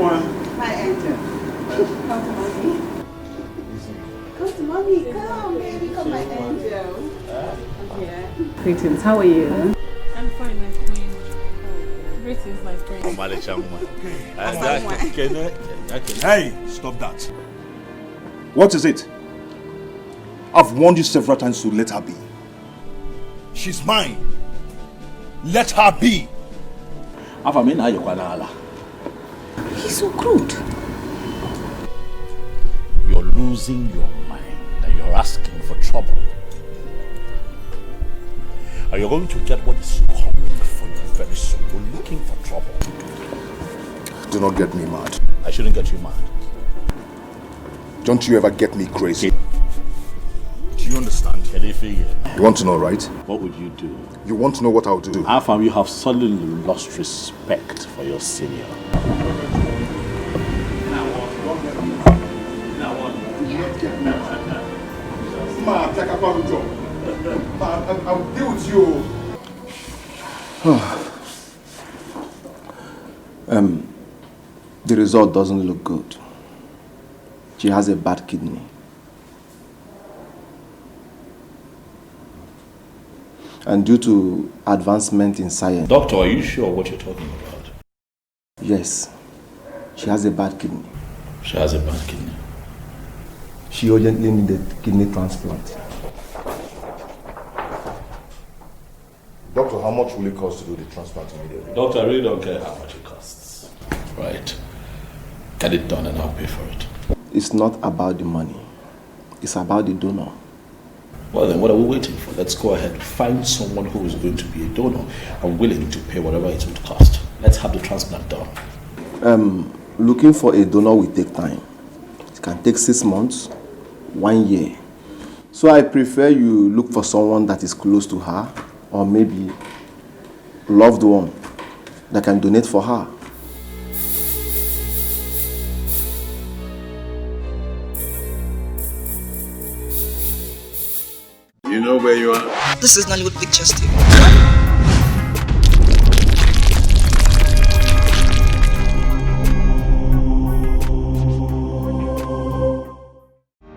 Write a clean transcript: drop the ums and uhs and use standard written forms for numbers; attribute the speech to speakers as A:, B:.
A: one. My angel. Come to mommy. Come to mommy. Come, baby. Come, my angel. Yeah.
B: Greetings. How are you?
C: I'm fine, my queen. Greetings, my friend.
D: Hey, stop that. What is it? I've warned you several times to let her be. She's mine. Let her be.
A: He's so good.
E: You're losing your mind and you're asking for trouble. And you're going to get what is coming for you very soon. You're looking for trouble.
D: Do not get me mad.
E: I shouldn't get you mad.
D: Don't you ever get me crazy. Do you understand? You want to know, right?
E: What would you do?
D: You want to know what I'll do?
E: How far you have suddenly lost respect for your senior.
D: I'll deal with you.
F: The result doesn't look good. She has a bad kidney. And due to advancement in science...
E: Doctor, are you sure what you're talking about?
F: Yes. She has a bad kidney.
E: She has a bad kidney.
F: She urgently needed kidney transplant.
D: Doctor, how much will it cost to do the transplant immediately?
E: Doctor, I really don't care how much it costs. Right. Get it done and I'll pay for it.
F: It's not about the money. It's about the donor.
E: Well then, what are we waiting for? Let's go ahead, find someone who is going to be a donor and willing to pay whatever it would cost. Let's have the transplant done.
F: Looking for a donor will take time. It can take 6 months, 1 year. So I prefer you look for someone that is close to her, or maybe loved one that can donate for her.
G: You know where you are?
H: This is Nollywood Pictures TV.